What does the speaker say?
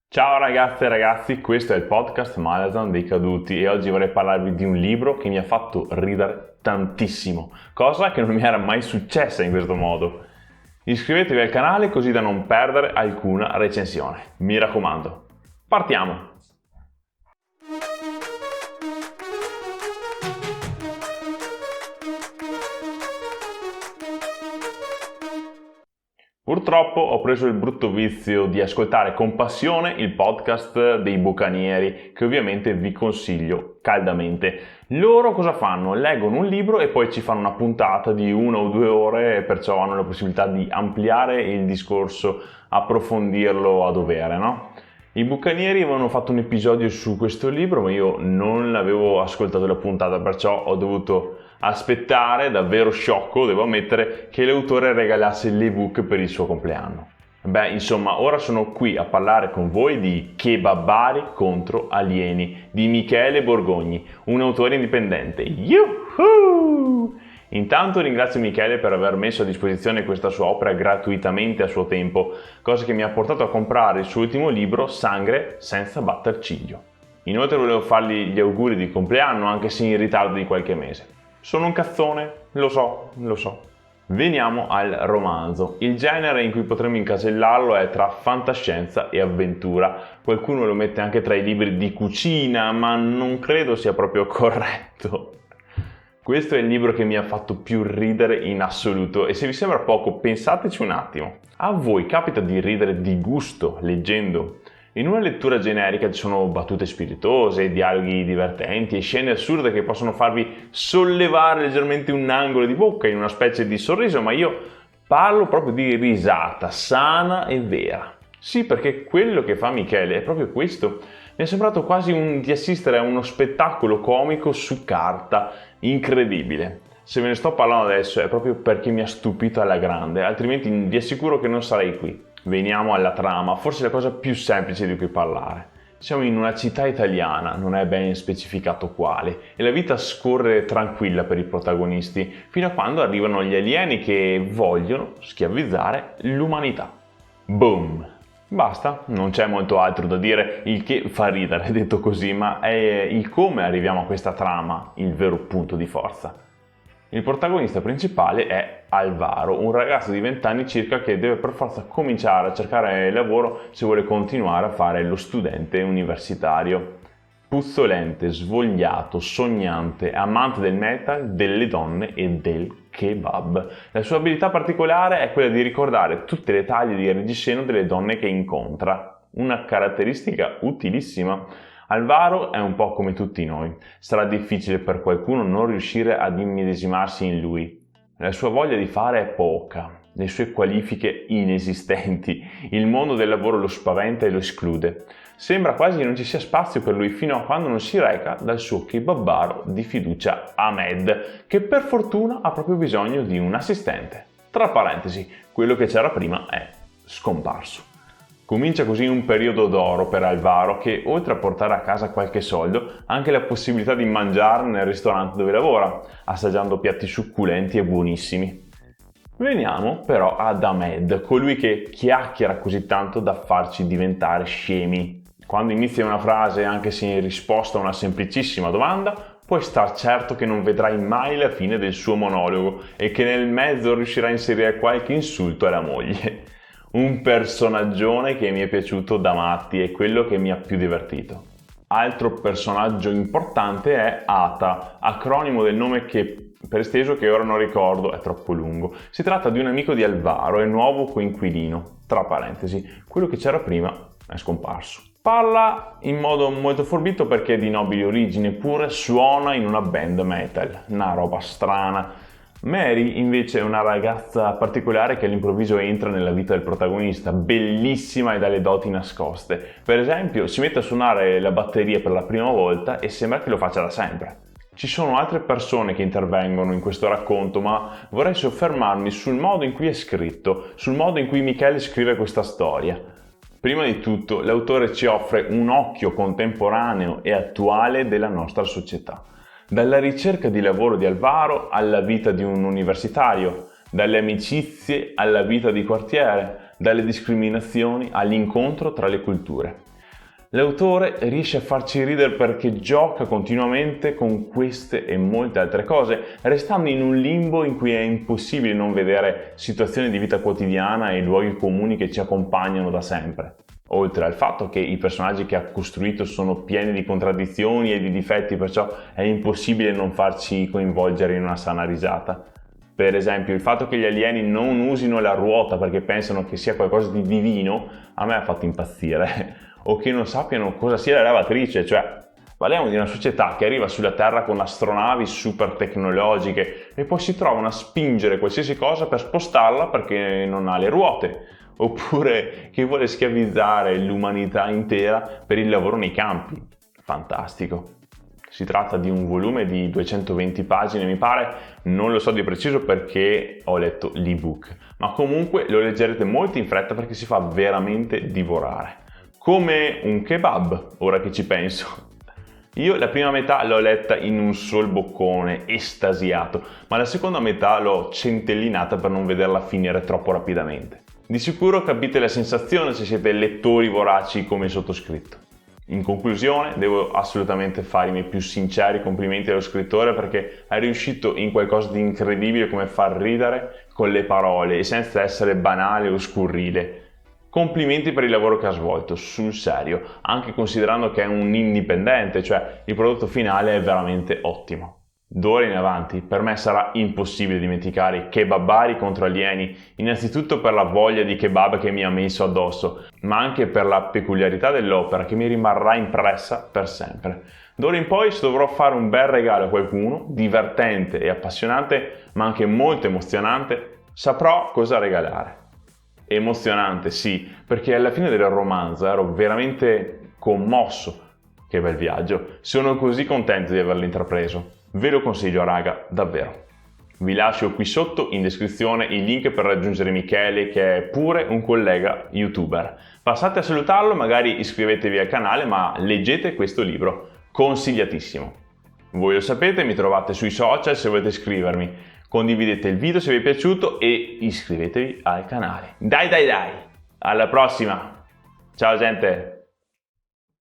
Ciao ragazze e ragazzi, questo è il podcast Malazan dei caduti e oggi vorrei parlarvi di un libro che mi ha fatto ridere tantissimo, cosa che non mi era mai successa in questo modo. Iscrivetevi al canale così da non perdere alcuna recensione, mi raccomando. Partiamo! Purtroppo ho preso il brutto vizio di ascoltare con passione il podcast dei bucanieri, che ovviamente vi consiglio caldamente. Loro cosa fanno? Leggono un libro e poi ci fanno una puntata di 1 o 2 ore, perciò hanno la possibilità di ampliare il discorso, approfondirlo a dovere, no? I bucanieri avevano fatto un episodio su questo libro, ma io non l'avevo ascoltato la puntata, perciò ho dovuto aspettare, davvero sciocco, devo ammettere, che l'autore regalasse l'ebook per il suo compleanno. Beh, insomma, ora sono qui a parlare con voi di Kebabari contro alieni di Michele Borgogni, un autore indipendente. Yuhu! Intanto ringrazio Michele per aver messo a disposizione questa sua opera gratuitamente a suo tempo, cosa che mi ha portato a comprare il suo ultimo libro, Sangre senza batter ciglio. Inoltre volevo fargli gli auguri di compleanno, anche se in ritardo di qualche mese. Sono un cazzone, lo so. Veniamo al romanzo. Il genere in cui potremmo incasellarlo è tra fantascienza e avventura. Qualcuno lo mette anche tra i libri di cucina, ma non credo sia proprio corretto. Questo è il libro che mi ha fatto più ridere in assoluto e se vi sembra poco, pensateci un attimo. A voi capita di ridere di gusto leggendo? In una lettura generica ci sono battute spiritose, dialoghi divertenti e scene assurde che possono farvi sollevare leggermente un angolo di bocca in una specie di sorriso, ma io parlo proprio di risata sana e vera. Sì, perché quello che fa Michele è proprio questo. Mi è sembrato quasi di assistere a uno spettacolo comico su carta, incredibile. Se ve ne sto parlando adesso è proprio perché mi ha stupito alla grande, altrimenti vi assicuro che non sarei qui. Veniamo alla trama, forse la cosa più semplice di cui parlare. Siamo in una città italiana, non è ben specificato quale, e la vita scorre tranquilla per i protagonisti, fino a quando arrivano gli alieni che vogliono schiavizzare l'umanità. Boom! Basta, non c'è molto altro da dire, il che fa ridere detto così, ma è il come arriviamo a questa trama il vero punto di forza. Il protagonista principale è Alvaro, un ragazzo di 20 anni circa che deve per forza cominciare a cercare lavoro se vuole continuare a fare lo studente universitario. Puzzolente, svogliato, sognante, amante del metal, delle donne e del kebab. La sua abilità particolare è quella di ricordare tutte le taglie di reggiseno delle donne che incontra, una caratteristica utilissima. Alvaro è un po' come tutti noi, sarà difficile per qualcuno non riuscire ad immedesimarsi in lui. La sua voglia di fare è poca, le sue qualifiche inesistenti, il mondo del lavoro lo spaventa e lo esclude. Sembra quasi che non ci sia spazio per lui fino a quando non si reca dal suo kebabaro di fiducia Ahmed, che per fortuna ha proprio bisogno di un assistente. Tra parentesi, quello che c'era prima è scomparso. Comincia così un periodo d'oro per Alvaro che, oltre a portare a casa qualche soldo, ha anche la possibilità di mangiare nel ristorante dove lavora, assaggiando piatti succulenti e buonissimi. Veniamo però ad Ahmed, colui che chiacchiera così tanto da farci diventare scemi. Quando inizia una frase, anche se in risposta a una semplicissima domanda, puoi star certo che non vedrai mai la fine del suo monologo e che nel mezzo riuscirà a inserire qualche insulto alla moglie. Un personaggione che mi è piaciuto da matti e quello che mi ha più divertito. Altro personaggio importante è Ata, acronimo del nome che per esteso che ora non ricordo, è troppo lungo. Si tratta di un amico di Alvaro e nuovo coinquilino. Tra parentesi, quello che c'era prima è scomparso. Parla in modo molto forbito perché è di nobili origini, eppure suona in una band metal. Una roba strana. Mary invece è una ragazza particolare che all'improvviso entra nella vita del protagonista, bellissima e dalle doti nascoste. Per esempio, si mette a suonare la batteria per la prima volta e sembra che lo faccia da sempre. Ci sono altre persone che intervengono in questo racconto, ma vorrei soffermarmi sul modo in cui è scritto, sul modo in cui Michele scrive questa storia. Prima di tutto, l'autore ci offre un occhio contemporaneo e attuale della nostra società. Dalla ricerca di lavoro di Alvaro alla vita di un universitario, dalle amicizie alla vita di quartiere, dalle discriminazioni all'incontro tra le culture. L'autore riesce a farci ridere perché gioca continuamente con queste e molte altre cose, restando in un limbo in cui è impossibile non vedere situazioni di vita quotidiana e luoghi comuni che ci accompagnano da sempre. Oltre al fatto che i personaggi che ha costruito sono pieni di contraddizioni e di difetti, perciò è impossibile non farci coinvolgere in una sana risata. Per esempio, il fatto che gli alieni non usino la ruota perché pensano che sia qualcosa di divino, a me ha fatto impazzire. O che non sappiano cosa sia la lavatrice, cioè parliamo di una società che arriva sulla Terra con astronavi super tecnologiche e poi si trovano a spingere qualsiasi cosa per spostarla perché non ha le ruote, oppure che vuole schiavizzare l'umanità intera per il lavoro nei campi. Fantastico. Si tratta di un volume di 220 pagine, mi pare, non lo so di preciso perché ho letto l'ebook, ma comunque lo leggerete molto in fretta perché si fa veramente divorare. Come un kebab, ora che ci penso. Io la prima metà l'ho letta in un sol boccone, estasiato, ma la seconda metà l'ho centellinata per non vederla finire troppo rapidamente. Di sicuro capite la sensazione se siete lettori voraci come il sottoscritto. In conclusione, devo assolutamente fare i miei più sinceri complimenti allo scrittore perché è riuscito in qualcosa di incredibile come far ridere con le parole e senza essere banale o scurrile. Complimenti per il lavoro che ha svolto, sul serio, anche considerando che è un indipendente, cioè il prodotto finale è veramente ottimo. D'ora in avanti per me sarà impossibile dimenticare i kebabari contro alieni, innanzitutto per la voglia di kebab che mi ha messo addosso, ma anche per la peculiarità dell'opera che mi rimarrà impressa per sempre. D'ora in poi, se dovrò fare un bel regalo a qualcuno, divertente e appassionante, ma anche molto emozionante, saprò cosa regalare. Emozionante, sì, perché alla fine del romanzo ero veramente commosso. Che bel viaggio, sono così contento di averlo intrapreso. Ve lo consiglio, raga, davvero. Vi lascio qui sotto in descrizione il link per raggiungere Michele, che è pure un collega youtuber. Passate a salutarlo, magari iscrivetevi al canale, ma leggete questo libro, consigliatissimo. Voi lo sapete, mi trovate sui social se volete iscrivermi. Condividete il video se vi è piaciuto e iscrivetevi al canale. Dai! Alla prossima! Ciao gente!